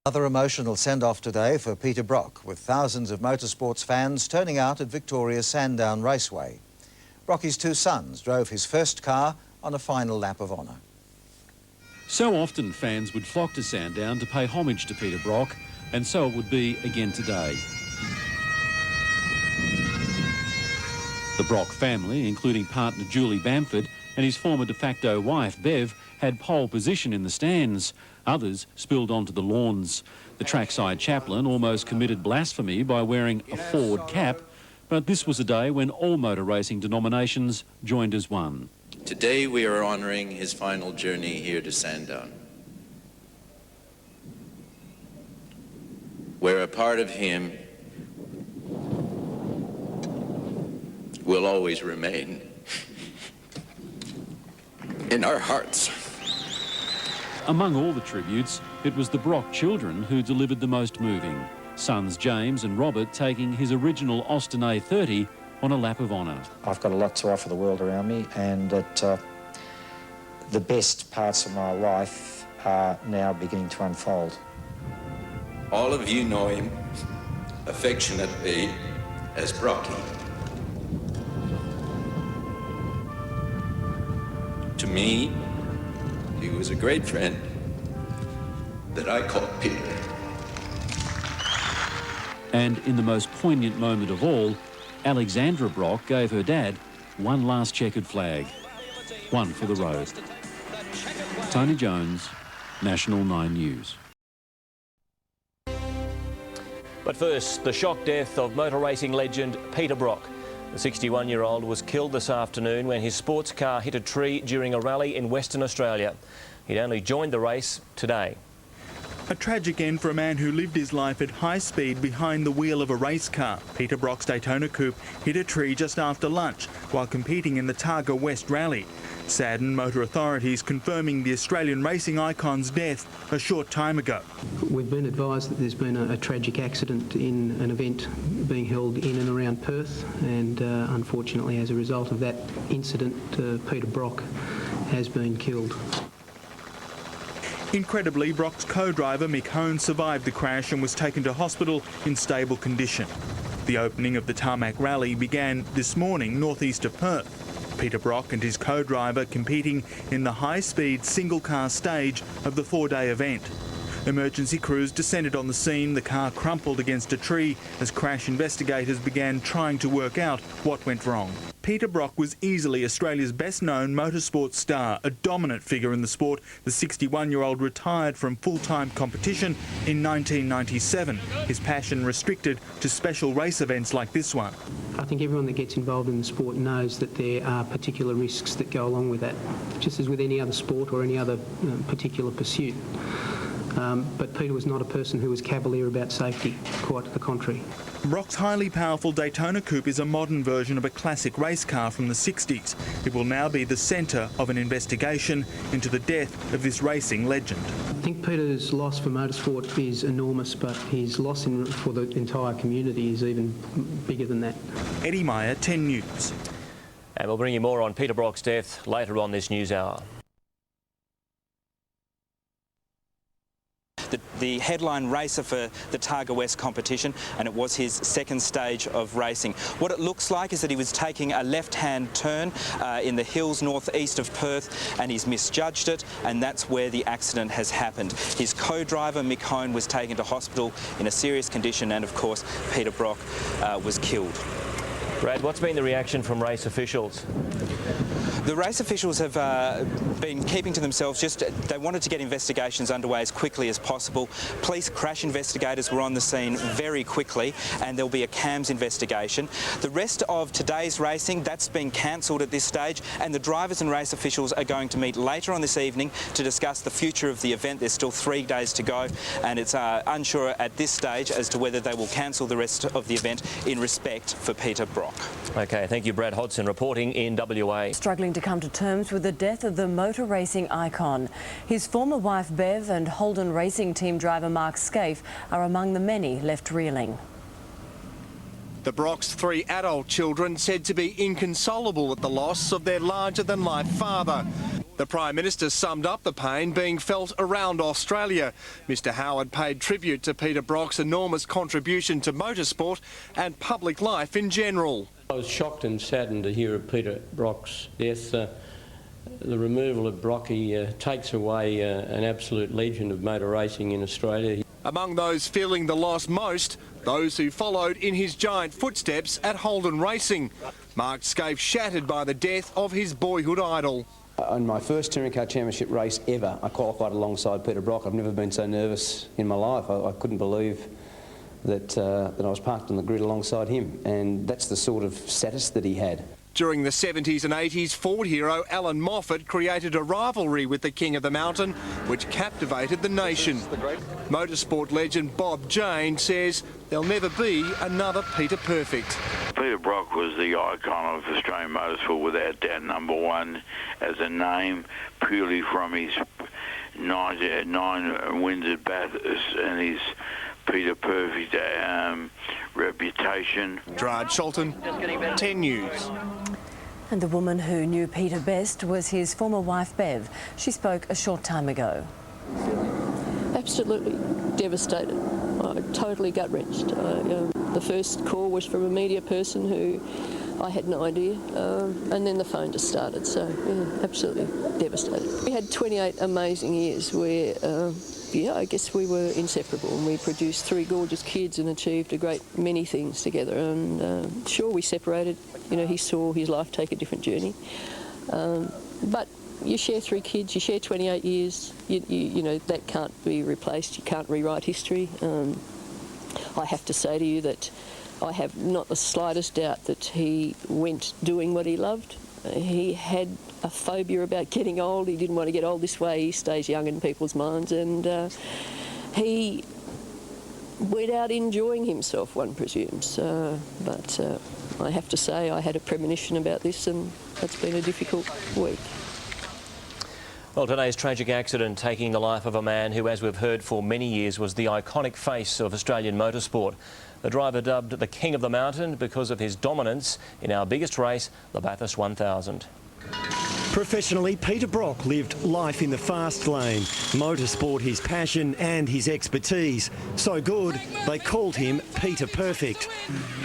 Another emotional send-off today for Peter Brock, with thousands of motorsports fans turning out at Victoria's Sandown Raceway. Brocky's two sons drove his first car on a final lap of honour. So often fans would flock to Sandown to pay homage to Peter Brock, and so it would be again today. The Brock family, including partner Julie Bamford and his former de facto wife Bev, had pole position in the stands. Others spilled onto the lawns. The trackside chaplain almost committed blasphemy by wearing a Ford cap, but this was a day when all motor racing denominations joined as one. Today we are honouring his final journey here to Sandown, where a part of him will always remain in our hearts. Among all the tributes, it was the Brock children who delivered the most moving. Sons James and Robert taking his original Austin A30 on a lap of honour. I've got a lot to offer the world around me, and that the best parts of my life are now beginning to unfold. All of you know him affectionately as Brocky. To me, he was a great friend that I called Peter. And in the most poignant moment of all, Alexandra Brock gave her dad one last checkered flag, one for the road. Tony Jones, National 9 News. But first, the shock death of motor racing legend Peter Brock. The 61-year-old was killed this afternoon when his sports car hit a tree during a rally in Western Australia. He'd only joined the race today. A tragic end for a man who lived his life at high speed behind the wheel of a race car. Peter Brock's Daytona Coupe hit a tree just after lunch while competing in the Targa West Rally. Saddened motor authorities confirming the Australian racing icon's death a short time ago. We've been advised that there's been a tragic accident in an event being held in and around Perth, and unfortunately as a result of that incident, Peter Brock has been killed. Incredibly, Brock's co-driver Mick Hone survived the crash and was taken to hospital in stable condition. The opening of the Tarmac Rally began this morning northeast of Perth. Peter Brock and his co-driver competing in the high-speed single-car stage of the 4-day event. Emergency crews descended on the scene. The car crumpled against a tree as crash investigators began trying to work out what went wrong. Peter Brock was easily Australia's best-known motorsport star, a dominant figure in the sport. The 61-year-old retired from full-time competition in 1997, his passion restricted to special race events like this one. I think everyone that gets involved in the sport knows that there are particular risks that go along with that, just as with any other sport or any other particular pursuit. But Peter was not a person who was cavalier about safety, quite the contrary. Brock's highly powerful Daytona Coupe is a modern version of a classic race car from the 60s. It will now be the centre of an investigation into the death of this racing legend. I think Peter's loss for motorsport is enormous, but his loss for the entire community is even bigger than that. Eddie Meyer, 10 News. And we'll bring you more on Peter Brock's death later on this news hour. The headline racer for the Targa West competition, and it was his second stage of racing. What it looks like is that he was taking a left-hand turn in the hills northeast of Perth, and he's misjudged it, and that's where the accident has happened. His co-driver Mick Hone was taken to hospital in a serious condition, and of course Peter Brock was killed. Brad, what's been the reaction from race officials? The race officials have been keeping to themselves. They wanted to get investigations underway as quickly as possible. Police crash investigators were on the scene very quickly, and there'll be a CAMS investigation. The rest of today's racing, that's been cancelled at this stage, and the drivers and race officials are going to meet later on this evening to discuss the future of the event. There's still 3 days to go, and it's unsure at this stage as to whether they will cancel the rest of the event in respect for Peter Brock. OK, thank you, Brad Hodson, reporting in WA. Struggling to come to terms with the death of the motor racing icon. His former wife Bev and Holden racing team driver Mark Scaife are among the many left reeling. The Brocks' 3 adult children said to be inconsolable at the loss of their larger-than-life father. The Prime Minister summed up the pain being felt around Australia. Mr Howard paid tribute to Peter Brock's enormous contribution to motorsport and public life in general. I was shocked and saddened to hear of Peter Brock's death. The removal of Brocky takes away an absolute legend of motor racing in Australia. Among those feeling the loss most, those who followed in his giant footsteps at Holden Racing. Mark Scaife shattered by the death of his boyhood idol. On my first Touring Car Championship race ever, I qualified alongside Peter Brock. I've never been so nervous in my life. I couldn't believe that I was parked on the grid alongside him, and that's the sort of status that he had. During the 70s and 80s, Ford hero Alan Moffat created a rivalry with the King of the Mountain, which captivated the nation. Motorsport legend Bob Jane says there'll never be another Peter Perfect. Peter Brock was the icon of Australian motorsport without doubt, #1 as a name, purely from his 9 wins at Bathurst and his Peter Perfect reputation. Gerard Sholton, 10 News. And the woman who knew Peter best was his former wife Bev. She spoke a short time ago. Absolutely devastated. Totally gut-wrenched. The first call was from a media person who I had no idea, and then the phone just started, so yeah, absolutely devastated. We had 28 amazing years where, yeah, I guess we were inseparable, and we produced 3 gorgeous kids and achieved a great many things together, and sure, we separated. You know, he saw his life take a different journey, but you share 3 kids, you share 28 years, you know, that can't be replaced, you can't rewrite history. I have to say to you that I have not the slightest doubt that he went doing what he loved. He had a phobia about getting old. He didn't want to get old this way. He stays young in people's minds, and he went out enjoying himself, one presumes. But I have to say I had a premonition about this, and it's been a difficult week. Well, today's tragic accident taking the life of a man who, as we've heard for many years, was the iconic face of Australian motorsport. The driver dubbed the King of the Mountain because of his dominance in our biggest race, the Bathurst 1000. Professionally, Peter Brock lived life in the fast lane. Motorsport his passion and his expertise. So good, they called him Peter Perfect.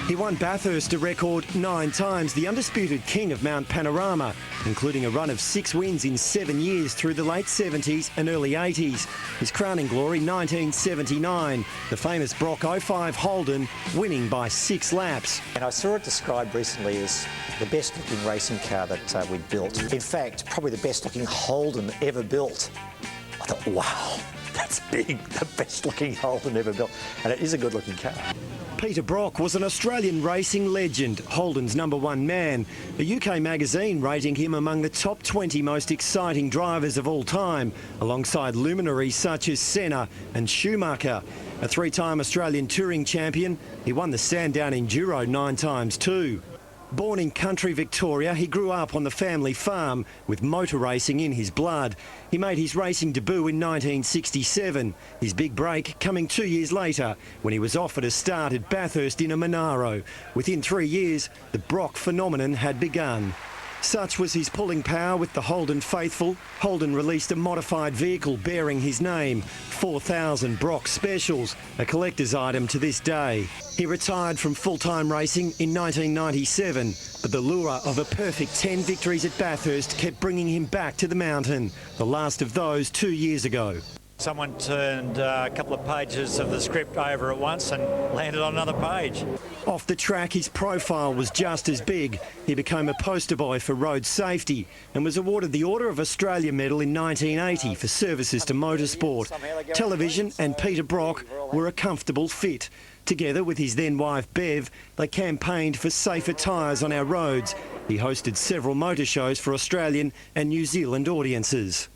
He won Bathurst a record 9 times, the undisputed king of Mount Panorama, including a run of 6 wins in 7 years through the late 70s and early 80s. His crowning glory, 1979, the famous Brock 05 Holden, winning by 6 laps. And I saw it described recently as the best-looking racing car that we built. In fact, probably the best-looking Holden ever built. I thought, wow, that's big, the best-looking Holden ever built. And it is a good-looking car. Peter Brock was an Australian racing legend, Holden's #1 man, a UK magazine rating him among the top 20 most exciting drivers of all time, alongside luminaries such as Senna and Schumacher. A 3-time Australian touring champion, he won the Sandown Enduro 9 times too. Born in country Victoria, he grew up on the family farm with motor racing in his blood. He made his racing debut in 1967, his big break coming 2 years later when he was offered a start at Bathurst in a Monaro. Within 3 years, the Brock phenomenon had begun. Such was his pulling power with the Holden faithful. Holden released a modified vehicle bearing his name, 4000 Brock Specials, a collector's item to this day. He retired from full-time racing in 1997, but the lure of a perfect 10 victories at Bathurst kept bringing him back to the mountain, the last of those 2 years ago. Someone turned a couple of pages of the script over at once and landed on another page. Off the track, his profile was just as big. He became a poster boy for road safety and was awarded the Order of Australia Medal in 1980 for services to motorsport. Television and Peter Brock were a comfortable fit. Together with his then-wife Bev, they campaigned for safer tyres on our roads. He hosted several motor shows for Australian and New Zealand audiences.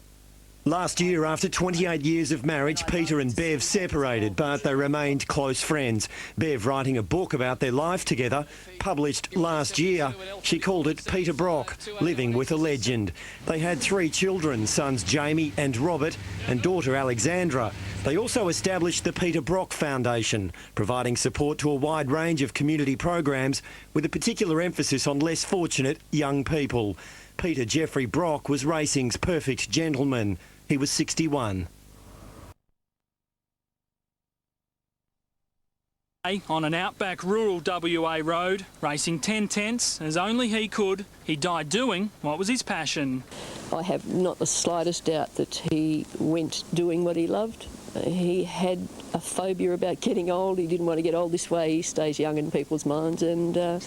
Last year, after 28 years of marriage, Peter and Bev separated, but they remained close friends. Bev writing a book about their life together, published last year. She called it Peter Brock, Living with a Legend. They had 3 children, sons Jamie and Robert, and daughter Alexandra. They also established the Peter Brock Foundation, providing support to a wide range of community programs with a particular emphasis on less fortunate young people. Peter Jeffrey Brock was racing's perfect gentleman. He was 61. On an outback rural WA road, racing 10 tenths as only he could, he died doing what was his passion. I have not the slightest doubt that he went doing what he loved. He had a phobia about getting old. He didn't want to get old this way. He stays young in people's minds, and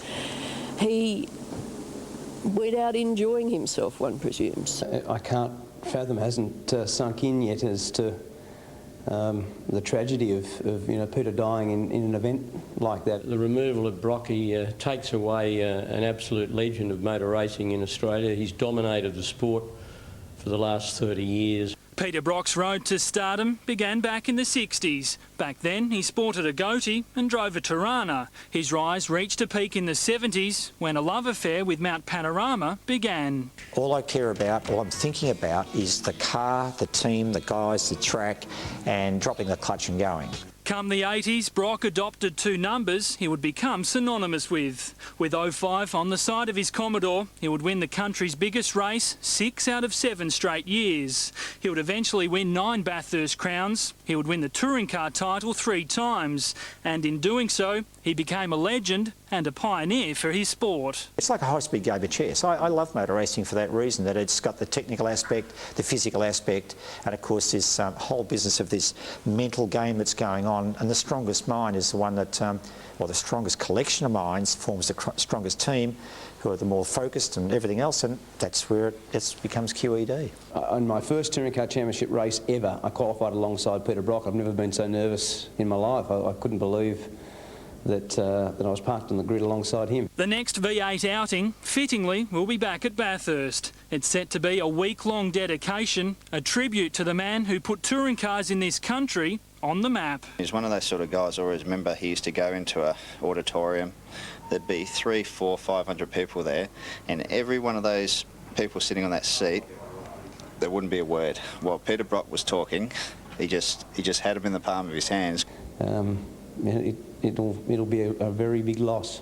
he went out enjoying himself, one presumes. I can't fathom, hasn't sunk in yet as to the tragedy of Peter dying in an event like that. The removal of Brocky takes away an absolute legend of motor racing in Australia. He's dominated the sport for the last 30 years. Peter Brock's road to stardom began back in the 60s. Back then, he sported a goatee and drove a Tirana. His rise reached a peak in the 70s when a love affair with Mount Panorama began. All I care about, all I'm thinking about, is the car, the team, the guys, the track, and dropping the clutch and going. Come the 80s, Brock adopted two numbers he would become synonymous with. With 05 on the side of his Commodore, he would win the country's biggest race 6 out of 7 straight years. He would eventually win 9 Bathurst crowns. He would win the touring car title 3 times. And in doing so, he became a legend and a pioneer for his sport. It's like a high-speed game of chess. I love motor racing for that reason, that it's got the technical aspect, the physical aspect, and of course this whole business of this mental game that's going on. And the strongest mind is the one that, or the strongest collection of minds forms the strongest team, who are the more focused and everything else, and that's where it becomes QED. In my first Touring Car Championship race ever, I qualified alongside Peter Brock. I've never been so nervous in my life. I couldn't believe that I was parked on the grid alongside him. The next V8 outing, fittingly, will be back at Bathurst. It's set to be a week-long dedication, a tribute to the man who put touring cars in this country on the map. He's one of those sort of guys. I always remember he used to go into a auditorium. There'd be 300, 400, 500 people there, and every one of those people sitting on that seat, there wouldn't be a word. While Peter Brock was talking, he just had him in the palm of his hands. It'll be a very big loss.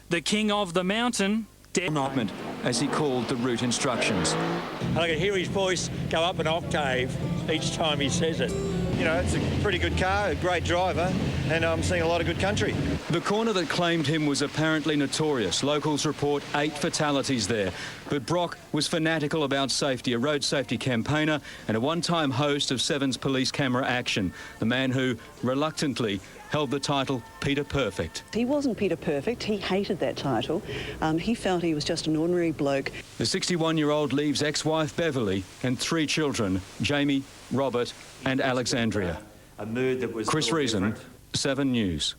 The King of the Mountain, Notman, as he called the route instructions. And I can hear his voice go up an octave each time he says it. You know, it's a pretty good car, a great driver, and I'm seeing a lot of good country. The corner that claimed him was apparently notorious. Locals report 8 fatalities there. But Brock was fanatical about safety, a road safety campaigner and a one-time host of Seven's police camera action. The man who, reluctantly, held the title Peter Perfect. He wasn't Peter Perfect. He hated that title. He felt he was just an ordinary bloke. The 61-year-old leaves ex-wife Beverly and 3 children, Jamie, Robert and Alexandria. A mood that was Chris Reason, 7 News.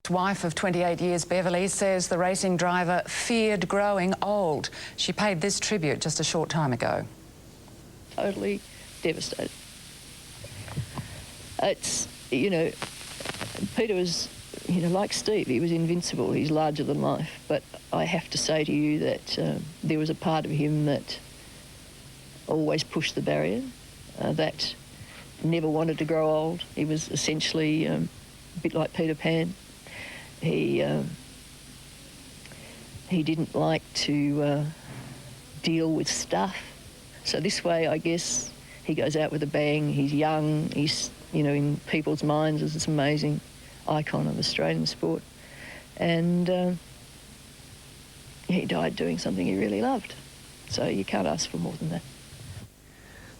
Wife of 28 years, Beverly, says the racing driver feared growing old. She paid this tribute just a short time ago. Totally devastated. It's, you know, Peter was, you know, like Steve, he was invincible, he's larger than life. But I have to say to you that there was a part of him that always pushed the barrier, that never wanted to grow old. He was essentially a bit like Peter Pan. He didn't like to deal with stuff. So this way, I guess, he goes out with a bang. He's young. He's, you know, in people's minds as this amazing icon of Australian sport. And he died doing something he really loved. So you can't ask for more than that.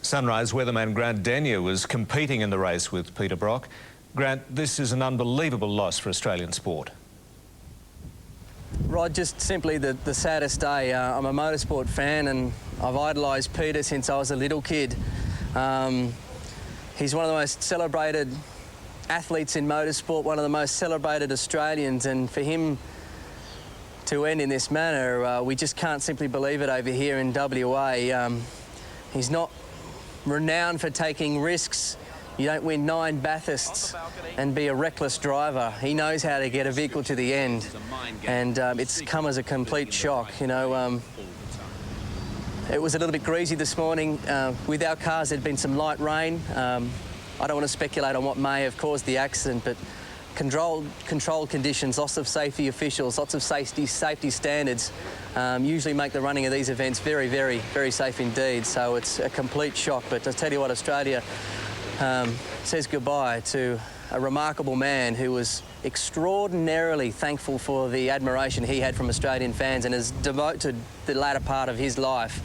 Sunrise weatherman Grant Denyer was competing in the race with Peter Brock. Grant, this is an unbelievable loss for Australian sport. Rod, just simply the saddest day. I'm a motorsport fan and I've idolised Peter since I was a little kid. He's one of the most celebrated athletes in motorsport, one of the most celebrated Australians, and for him to end in this manner, we just can't simply believe it over here in WA. He's not renowned for taking risks. You don't win 9 Bathursts and be a reckless driver. He knows how to get a vehicle to the end, and it's come as a complete shock. You know, it was a little bit greasy this morning. With our cars, there'd been some light rain. I don't want to speculate on what may have caused the accident, but controlled conditions, lots of safety officials, lots of safety standards usually make the running of these events very, very, very safe indeed. So it's a complete shock. But I tell you what, Australia says goodbye to a remarkable man who was extraordinarily thankful for the admiration he had from Australian fans and has devoted the latter part of his life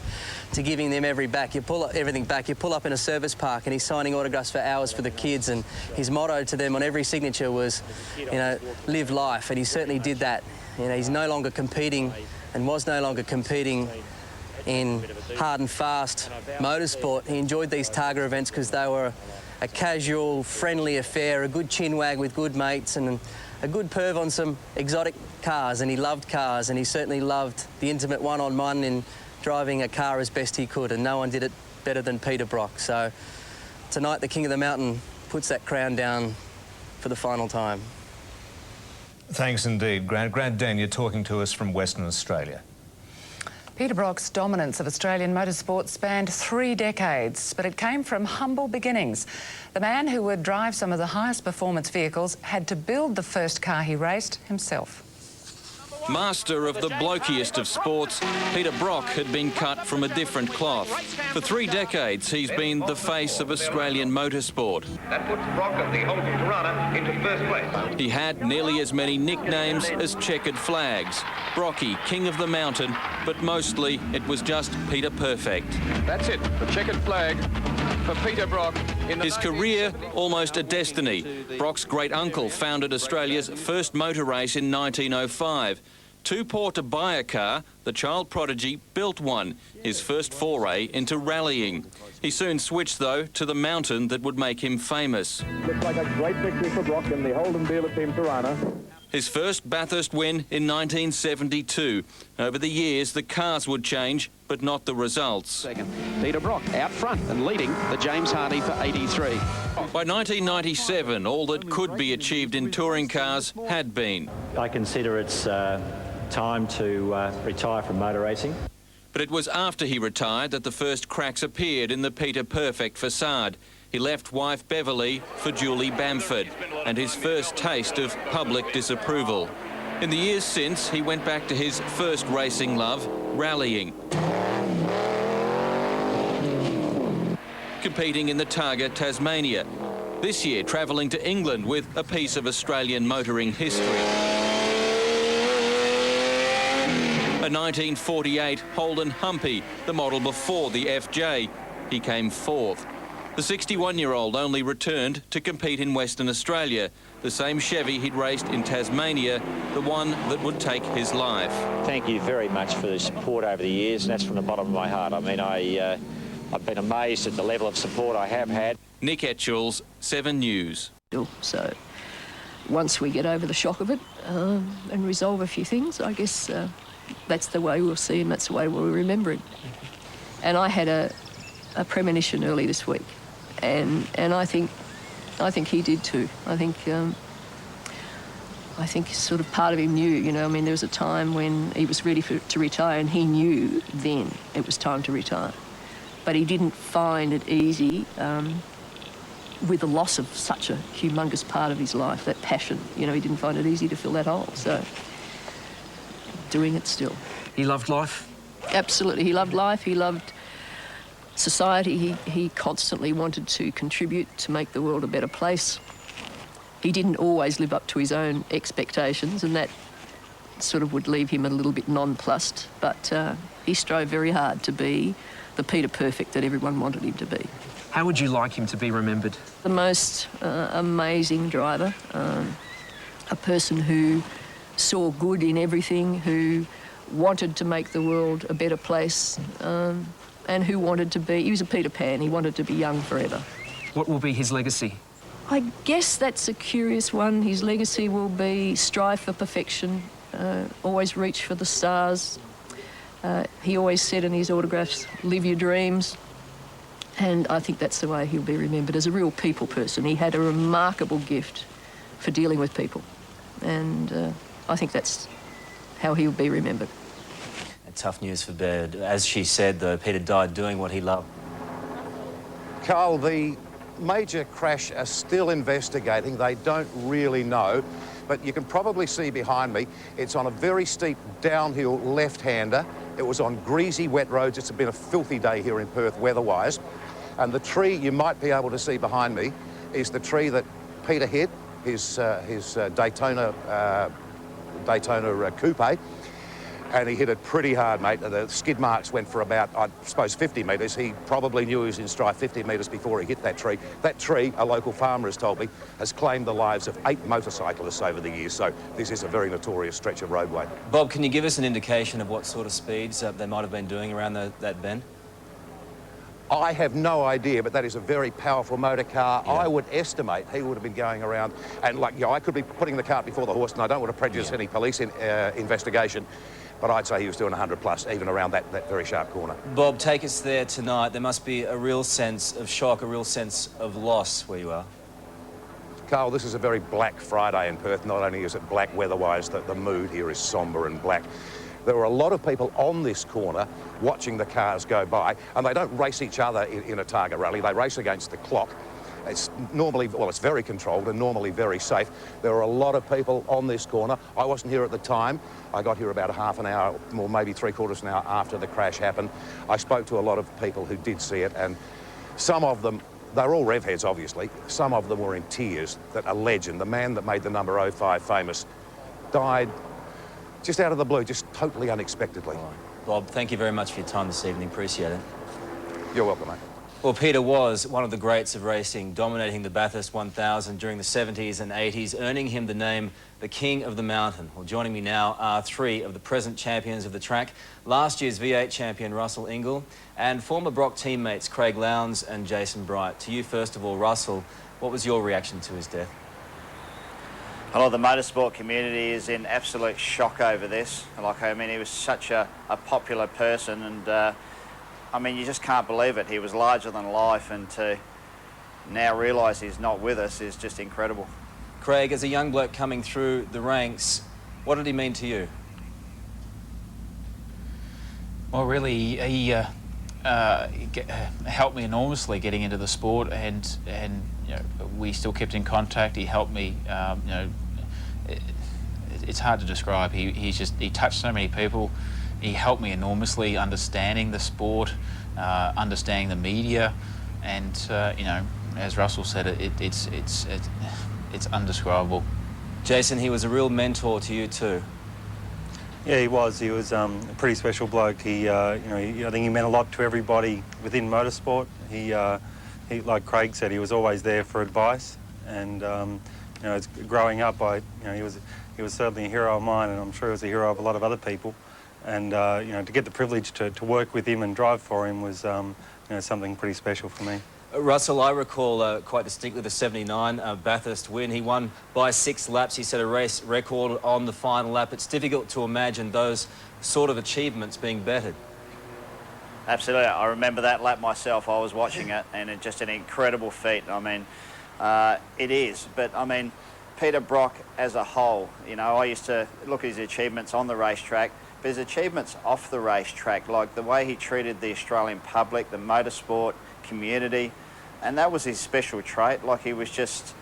to giving them everything back. You pull up in a service park and he's signing autographs for hours for the kids, and his motto to them on every signature was, you know, live life, and he certainly did that. You know, he's no longer competing and was no longer competing in hard and fast motorsport. He enjoyed these Targa events because they were a casual, friendly affair, a good chinwag with good mates and a good perv on some exotic cars, and he loved cars, and he certainly loved the intimate one-on-one in driving a car as best he could, and no one did it better than Peter Brock. So tonight the King of the Mountain puts that crown down for the final time. Thanks indeed, Grant. Grant Denyer talking to us from Western Australia. Peter Brock's dominance of Australian motorsport spanned 3 decades, but it came from humble beginnings. The man who would drive some of the highest performance vehicles had to build the first car he raced himself. Master of the blokiest of sports, Peter Brock had been cut from a different cloth. For 3 decades, he's been the face of Australian motorsport. That puts Brock of the Holden Torana into first place. He had nearly as many nicknames as checkered flags. Brocky, King of the Mountain, but mostly it was just Peter Perfect. That's it, the checkered flag for Peter Brock. His career, almost a destiny. Brock's great-uncle founded Australia's first motor race in 1905. Too poor to buy a car, the child prodigy built one, his first foray into rallying. He soon switched, though, to the mountain that would make him famous. Looks like a great victory for Brock in the Holden dealer team Torana. His first Bathurst win in 1972. Over the years, the cars would change, but not the results. Second, Peter Brock out front and leading the James Hardy for 83. By 1997, all that could be achieved in touring cars had been. I consider it's time to retire from motor racing. But it was after he retired that the first cracks appeared in the Peter Perfect facade. He left wife Beverly for Julie Bamford, and his first taste of public disapproval. In the years since, he went back to his first racing love, rallying. Competing in the Targa Tasmania. This year, travelling to England with a piece of Australian motoring history. A 1948 Holden Humpy, the model before the FJ. He came 4th. The 61-year-old only returned to compete in Western Australia, the same Chevy he'd raced in Tasmania, the one that would take his life. Thank you very much for the support over the years, and that's from the bottom of my heart. I mean, I've been amazed at the level of support I have had. Nick Etchells, 7 News. So once we get over the shock of it and resolve a few things, I guess that's the way we'll see him, that's the way we'll remember him. And I had a premonition early this week, and I think he did too. I think sort of part of him knew, you know, I mean, there was a time when he was ready to retire, and he knew then it was time to retire. But he didn't find it easy with the loss of such a humongous part of his life, that passion. You know, he didn't find it easy to fill that hole, so doing it still. He loved life? Absolutely, he loved life, he loved society. He constantly wanted to contribute to make the world a better place. He didn't always live up to his own expectations, and that sort of would leave him a little bit nonplussed, but he strove very hard to be the Peter Perfect that everyone wanted him to be. How would you like him to be remembered? The most amazing driver, a person who saw good in everything, who wanted to make the world a better place, and who wanted to be, he was a Peter Pan, he wanted to be young forever. What will be his legacy? I guess that's a curious one. His legacy will be strive for perfection, always reach for the stars. He always said in his autographs, live your dreams. And I think that's the way he'll be remembered, as a real people person. He had a remarkable gift for dealing with people. And I think that's how he'll be remembered. Tough news for Baird. As she said, though, Peter died doing what he loved. Carl, the major crash are still investigating. They don't really know, but you can probably see behind me, it's on a very steep downhill left-hander. It was on greasy, wet roads. It's been a filthy day here in Perth weather-wise. And the tree you might be able to see behind me is the tree that Peter hit, his Daytona coupe, and he hit it pretty hard, mate. The skid marks went for about, I suppose, 50 metres. He probably knew he was in stride 50 metres before he hit that tree. That tree, a local farmer has told me, has claimed the lives of 8 motorcyclists over the years, so this is a very notorious stretch of roadway. Bob, can you give us an indication of what sort of speeds they might have been doing around that bend? I have no idea, but that is a very powerful motor car. Yeah. I would estimate he would have been going around, and like, I could be putting the cart before the horse, and I don't want to prejudice any police investigation, but I'd say he was doing 100 plus, even around that very sharp corner. Bob, take us there tonight. There must be a real sense of shock, a real sense of loss where you are. Carl, this is a very black Friday in Perth. Not only is it black weather-wise, the mood here is sombre and black. There were a lot of people on this corner watching the cars go by, and they don't race each other in a target rally. They race against the clock. It's normally, well, it's very controlled and normally very safe. There were a lot of people on this corner. I wasn't here at the time. I got here about a half an hour, or maybe 3/4 an hour after the crash happened. I spoke to a lot of people who did see it, and some of them, they're all rev heads, obviously. Some of them were in tears that a legend, the man that made the number 05 famous, died just out of the blue, just totally unexpectedly. Bob, thank you very much for your time this evening. Appreciate it. You're welcome, mate. Well, Peter was one of the greats of racing, dominating the Bathurst 1000 during the 70s and 80s, earning him the name the King of the Mountain. Well, joining me now are 3 of the present champions of the track, last year's V8 champion Russell Ingall, and former Brock teammates Craig Lowndes and Jason Bright. To you, first of all, Russell, what was your reaction to his death? Hello, the motorsport community is in absolute shock over this. Like, I mean, he was such a popular person, and I mean, you just can't believe it. He was larger than life, and to now realise he's not with us is just incredible. Craig, as a young bloke coming through the ranks, what did he mean to you? Well, really, he helped me enormously getting into the sport, and you know, we still kept in contact. He helped me. You know, it's hard to describe. He touched so many people. He helped me enormously understanding the sport, understanding the media, and you know, as Russell said, it's undescribable. Jason, he was a real mentor to you too. Yeah, he was. He was a pretty special bloke. He, you know, I think he meant a lot to everybody within motorsport. He, like Craig said, he was always there for advice. And you know, growing up, you know, he was certainly a hero of mine, and I'm sure he was a hero of a lot of other people. And you know, to get the privilege to work with him and drive for him was, you know, something pretty special for me. Russell, I recall quite distinctly the 79 Bathurst win. He won by 6 laps. He set a race record on the final lap. It's difficult to imagine those sort of achievements being bettered. Absolutely. I remember that lap myself. I was watching it, and it's just an incredible feat. I mean, it is. But, I mean, Peter Brock as a whole, you know, I used to look at his achievements on the racetrack, but his achievements off the racetrack, like the way he treated the Australian public, the motorsport community, and that was his special trait. Like, he was just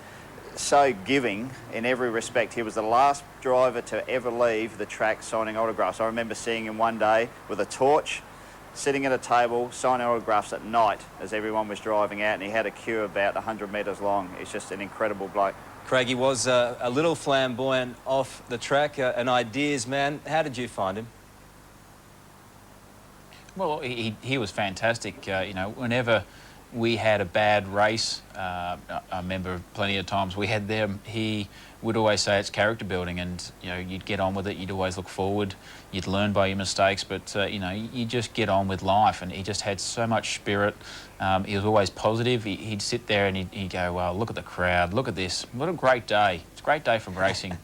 so giving in every respect. He was the last driver to ever leave the track signing autographs. I remember seeing him one day with a torch, sitting at a table, signing autographs at night as everyone was driving out, and he had a queue about 100 metres long. He's just an incredible bloke. Craig, he was a little flamboyant off the track, an ideas man. How did you find him? Well, he was fantastic. You know, whenever we had a bad race, I remember plenty of times we had them, he would always say it's character building, and you know, you'd get on with it, you'd always look forward, you'd learn by your mistakes, but you know, you just get on with life. And he just had so much spirit. He was always positive. He'd sit there and he'd go, well, look at the crowd, look at this, what a great day. It's a great day for racing.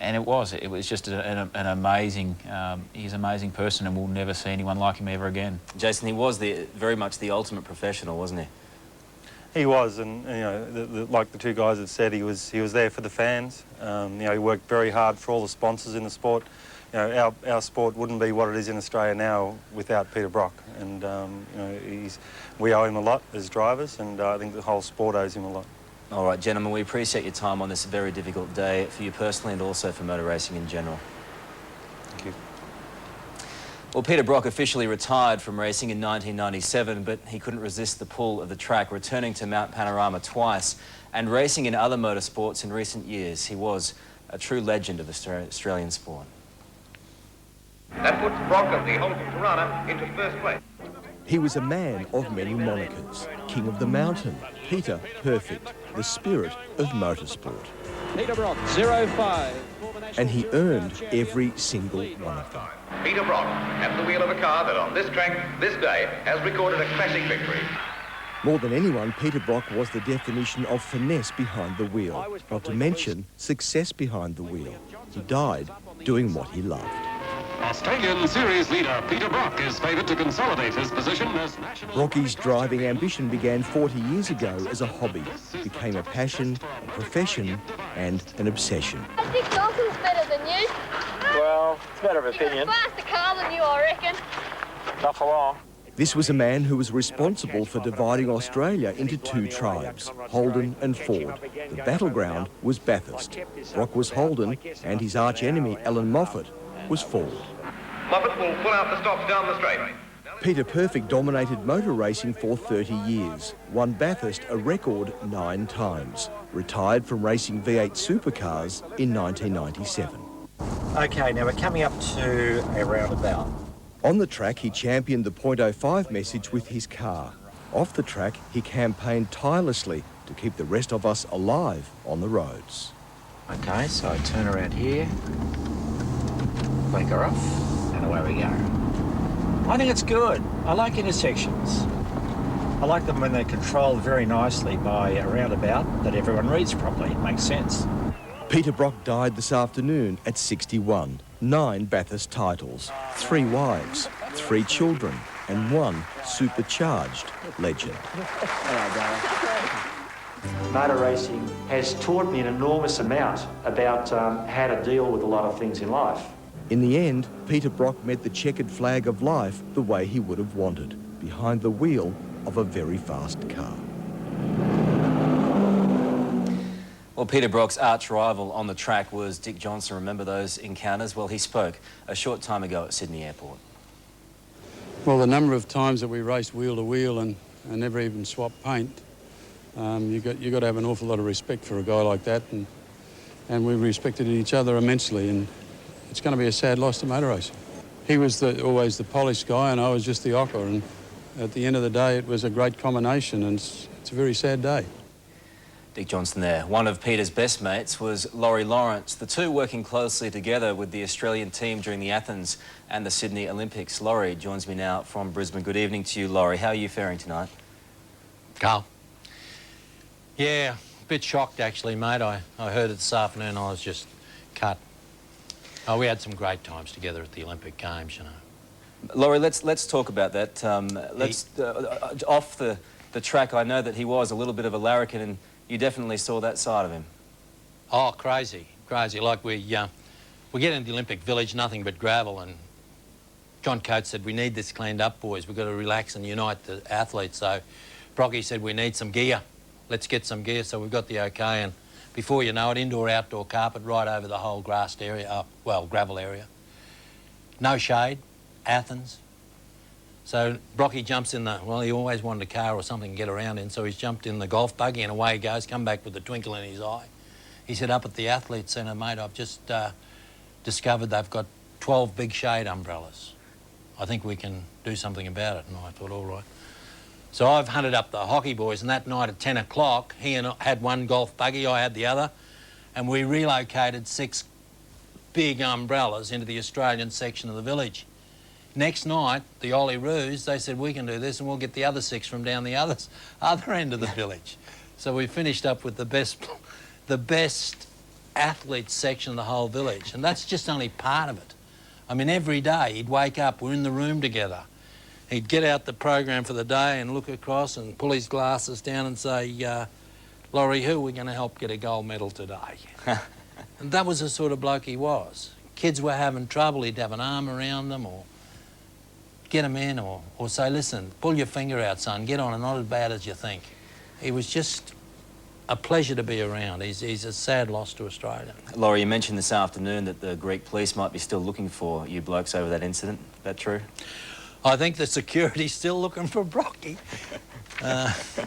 and it was just an amazing, he's an amazing person, and we'll never see anyone like him ever again. Jason, he was very much the ultimate professional, wasn't he? He was, and you know, like the 2 guys have said, he was there for the fans. You know, he worked very hard for all the sponsors in the sport. you know, our sport wouldn't be what it is in Australia now without Peter Brock. And you know, we owe him a lot as drivers, and I think the whole sport owes him a lot. All right, gentlemen, we appreciate your time on this very difficult day for you personally and also for motor racing in general. Thank you. Well, Peter Brock officially retired from racing in 1997, but he couldn't resist the pull of the track, returning to Mount Panorama twice and racing in other motorsports in recent years. He was a true legend of Australian sport. That puts Brock of the Holden Tirana into first place. He was a man of many monikers. King of the Mountain, Peter Perfect, the spirit of motorsport. Peter Brock, 0-5. And he earned every single one of them. Peter Brock at the wheel of a car that on this track, this day, has recorded a classic victory. More than anyone, Peter Brock was the definition of finesse behind the wheel, not to mention success behind the wheel. He died doing what he loved. Australian series leader Peter Brock is favoured to consolidate his position as national... Brocky's driving ambition began 40 years ago as a hobby, became a passion, a profession and an obsession. Dick Johnson's better than you. Well, it's a matter of opinion. He's got a faster car than you, I reckon. Not for long. This was a man who was responsible for dividing Australia into two tribes, Holden and Ford. The battleground was Bathurst. Brock was Holden and his arch-enemy Alan Moffat was Ford. Moffat will pull out the stops down the straight. Peter Perfect dominated motor racing for 30 years, won Bathurst a record 9 times, retired from racing V8 supercars in 1997. OK, now we're coming up to a roundabout. On the track, he championed the .05 message with his car. Off the track, he campaigned tirelessly to keep the rest of us alive on the roads. OK, so I turn around here, blinker off, and away we go. I think it's good. I like intersections. I like them when they're controlled very nicely by a roundabout that everyone reads properly. It makes sense. Peter Brock died this afternoon at 61. 9 Bathurst titles, 3 wives, 3 children, and 1 supercharged legend. Motor racing has taught me an enormous amount about how to deal with a lot of things in life. In the end, Peter Brock met the checkered flag of life the way he would have wanted, behind the wheel of a very fast car. Well, Peter Brock's arch rival on the track was Dick Johnson. Remember those encounters? Well, he spoke a short time ago at Sydney Airport. Well, the number of times that we raced wheel to wheel and never even swapped paint, you got to have an awful lot of respect for a guy like that, and we respected each other immensely, and it's going to be a sad loss to motor racing. He was always the polished guy, and I was just the ocker, and at the end of the day, it was a great combination, and it's a very sad day. Dick Johnson there. One of Peter's best mates was Laurie Lawrence, the two working closely together with the Australian team during the Athens and the Sydney Olympics. Laurie joins me now from Brisbane. Good evening to you, Laurie. How are you faring tonight? Carl? Yeah, a bit shocked actually, mate. I heard it this afternoon. I was just cut. Oh, we had some great times together at the Olympic Games, you know. Laurie, let's talk about that. Off the track, I know that he was a little bit of a larrikin, and you definitely saw that side of him. Oh, crazy, crazy. Like we get into the Olympic Village, nothing but gravel, and John Coates said, we need this cleaned up, boys. We've got to relax and unite the athletes. So Brocky said, we need some gear. Let's get some gear. So we've got the okay, and before you know it, indoor, outdoor carpet right over the whole grassed area, well, gravel area. No shade, Athens. So Brocky jumps in well, he always wanted a car or something to get around in, so he's jumped in the golf buggy and away he goes, come back with a twinkle in his eye. He said, up at the Athletes Centre, mate, I've just discovered they've got 12 big shade umbrellas. I think we can do something about it. And I thought, all right. So I've hunted up the hockey boys, and that night at 10 o'clock, he and I had one golf buggy, I had the other, and we relocated 6 big umbrellas into the Australian section of the village. Next night, the Olyroos, they said, we can do this and we'll get the other 6 from down the other end of the village. So we finished up with the best athletes section of the whole village. And that's just only part of it. I mean, every day he'd wake up, we're in the room together. He'd get out the program for the day and look across and pull his glasses down and say, Laurie, who are we going to help get a gold medal today? And that was the sort of bloke he was. kids were having trouble, he'd have an arm around them or get them in or say, listen, pull your finger out, son, get on, and not as bad as you think. He was just a pleasure to be around. He's a sad loss to Australia. Laurie, you mentioned this afternoon that the Greek police might be still looking for you blokes over that incident. Is that true? I think the security's still looking for Brocky.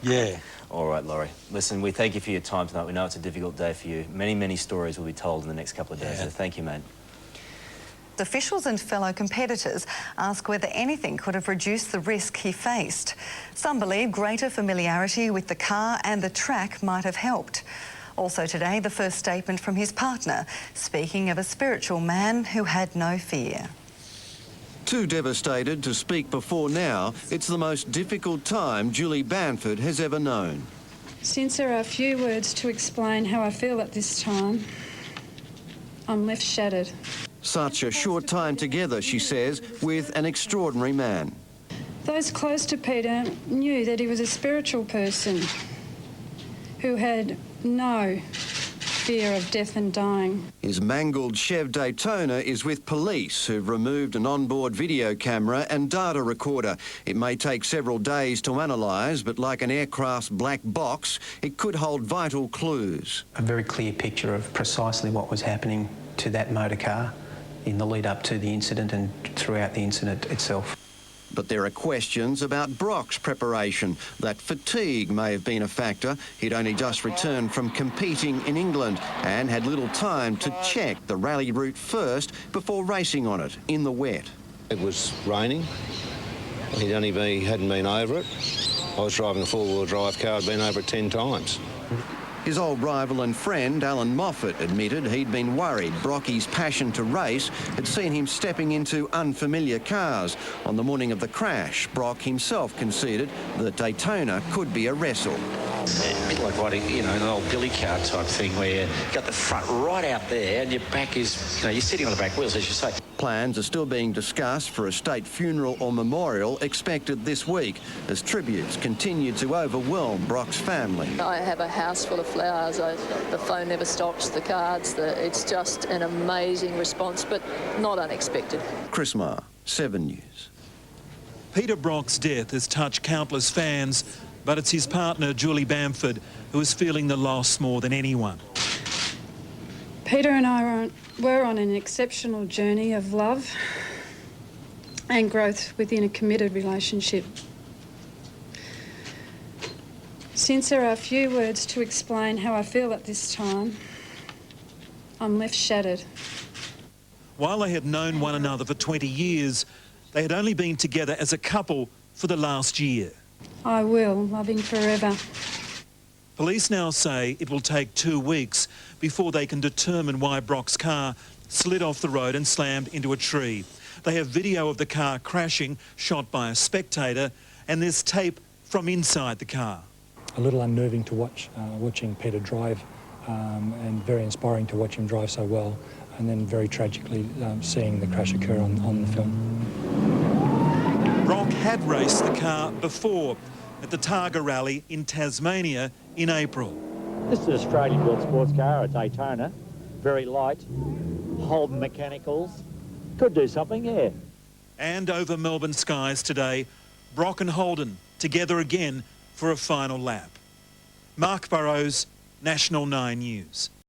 Yeah. All right, Laurie. Listen, we thank you for your time tonight. We know it's a difficult day for you. Many, many stories will be told in the next couple of days, so thank you, mate. Officials and fellow competitors ask whether anything could have reduced the risk he faced. Some believe greater familiarity with the car and the track might have helped. Also today, the first statement from his partner, speaking of a spiritual man who had no fear. Too devastated to speak before now, it's the most difficult time Julie Bamford has ever known. Since there are few words to explain how I feel at this time, I'm left shattered. Such a short time together, she says, with an extraordinary man. Those close to Peter knew that he was a spiritual person who had no fear of death and dying. His mangled Chev Daytona is with police who've removed an onboard video camera and data recorder. It may take several days to analyse, but like an aircraft's black box, it could hold vital clues. A very clear picture of precisely what was happening to that motor car in the lead up to the incident and throughout the incident itself. But there are questions about Brock's preparation. That fatigue may have been a factor. He'd only just returned from competing in England and had little time to check the rally route first before racing on it in the wet. It was raining. Hadn't been over it. I was driving a four-wheel drive car, I'd been over it 10 times. His old rival and friend, Alan Moffat, admitted he'd been worried Brocky's passion to race had seen him stepping into unfamiliar cars. On the morning of the crash, Brock himself conceded that Daytona could be a wrestle. A bit like riding, an old billy car type thing where you've got the front right out there and your back is, you're sitting on the back wheels, as you say. Plans are still being discussed for a state funeral or memorial expected this week as tributes continue to overwhelm Brock's family. I have a house full of flowers. The phone never stops, the cards. It's just an amazing response, but not unexpected. Chris Marr, 7 News. Peter Brock's death has touched countless fans, but it's his partner, Julie Bamford, who is feeling the loss more than anyone. Peter and I were on an exceptional journey of love and growth within a committed relationship. Since there are few words to explain how I feel at this time, I'm left shattered. While they had known one another for 20 years, they had only been together as a couple for the last year. I will love him forever. Police now say it will take 2 weeks before they can determine why Brock's car slid off the road and slammed into a tree. They have video of the car crashing, shot by a spectator, and there's tape from inside the car. A little unnerving to watch, watching Peter drive, and very inspiring to watch him drive so well, and then very tragically seeing the crash occur on the film. Brock had raced the car before at the Targa Rally in Tasmania in April. This is an Australian-built sports car, a Daytona, very light, Holden mechanicals. Could do something, yeah. And over Melbourne skies today, Brock and Holden together again for a final lap. Mark Burrows, National 9 News.